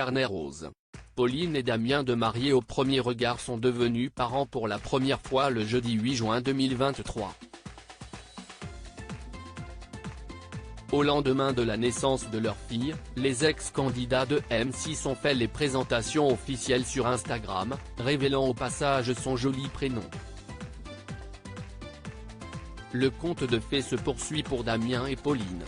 carnet rose. Pauline et Damien de Mariés au premier regard sont devenus parents pour la première fois le jeudi 8 juin 2023. Au lendemain de la naissance de leur fille, les ex-candidats de M6 ont fait les présentations officielles sur Instagram, révélant au passage son joli prénom. Le conte de fées se poursuit pour Damien et Pauline.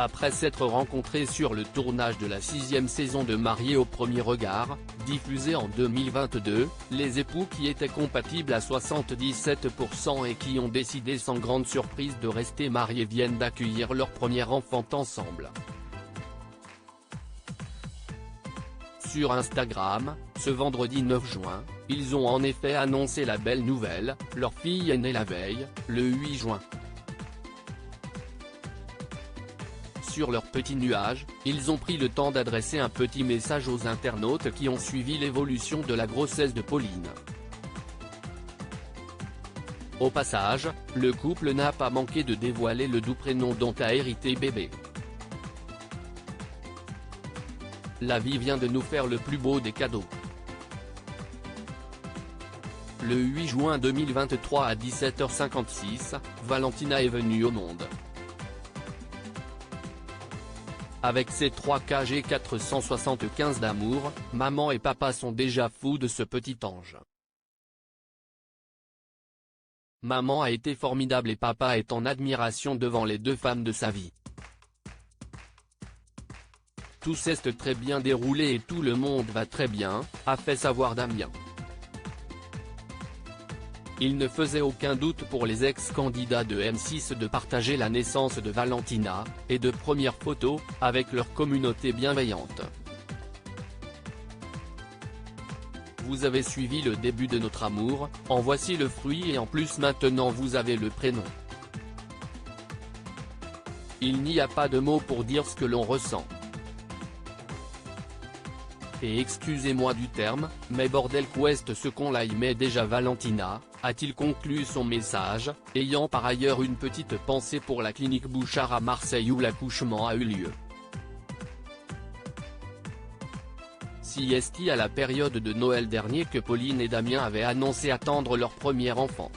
Après s'être rencontrés sur le tournage de la 6e saison de Mariés au premier regard, diffusée en 2022, les époux qui étaient compatibles à 77% et qui ont décidé sans grande surprise de rester mariés viennent d'accueillir leur premier enfant ensemble. Sur Instagram, ce vendredi 9 juin, ils ont en effet annoncé la belle nouvelle, leur fille est née la veille, le 8 juin. Sur leur petit nuage, ils ont pris le temps d'adresser un petit message aux internautes qui ont suivi l'évolution de la grossesse de Pauline. Au passage, le couple n'a pas manqué de dévoiler le doux prénom dont a hérité bébé. La vie vient de nous faire le plus beau des cadeaux. Le 8 juin 2023 à 17h56, Valentina est venue au monde. Avec ses 3 kg 475 d'amour, maman et papa sont déjà fous de ce petit ange. Maman a été formidable et papa est en admiration devant les 2 femmes de sa vie. Tout s'est très bien déroulé et tout le monde va très bien, a fait savoir Damien. Il ne faisait aucun doute pour les ex-candidats de M6 de partager la naissance de Valentina, et de premières photos, avec leur communauté bienveillante. Vous avez suivi le début de notre amour, en voici le fruit et en plus maintenant vous avez le prénom. Il n'y a pas de mots pour dire ce que l'on ressent. Et excusez-moi du terme, mais bordel qu'ouest ce qu'on la y met déjà Valentina, a-t-il conclu son message, ayant par ailleurs une petite pensée pour la clinique Bouchard à Marseille où l'accouchement a eu lieu. Si est-il à la période de Noël dernier que Pauline et Damien avaient annoncé attendre leur premier enfant.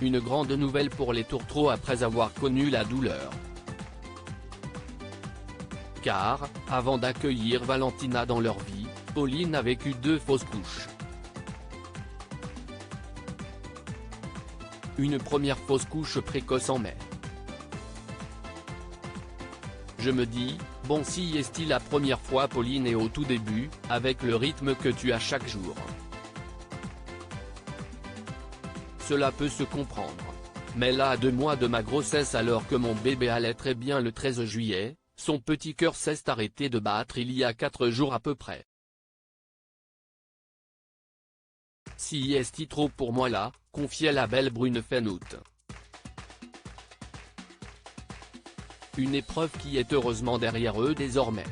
Une grande nouvelle pour les tourtereaux après avoir connu la douleur. Car, avant d'accueillir Valentina dans leur vie, Pauline a vécu 2 fausses couches. Une première fausse couche précoce en mai. Je me dis, bon si est-il la première fois Pauline est au tout début, avec le rythme que tu as chaque jour. Cela peut se comprendre. Mais là à 2 mois de ma grossesse alors que mon bébé allait très bien le 13 juillet, son petit cœur s'est arrêté de battre il y a 4 jours à peu près. Si est-il trop pour moi là, confiait la belle Brune Fenout. Une épreuve qui est heureusement derrière eux désormais.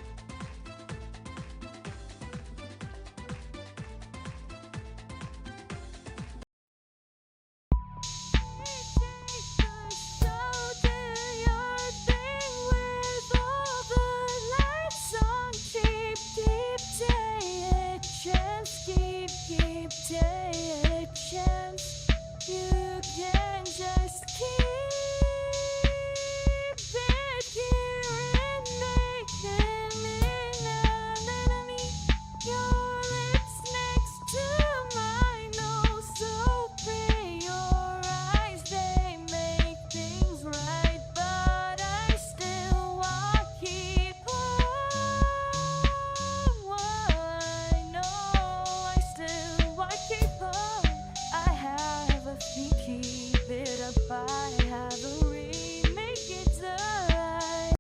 Keep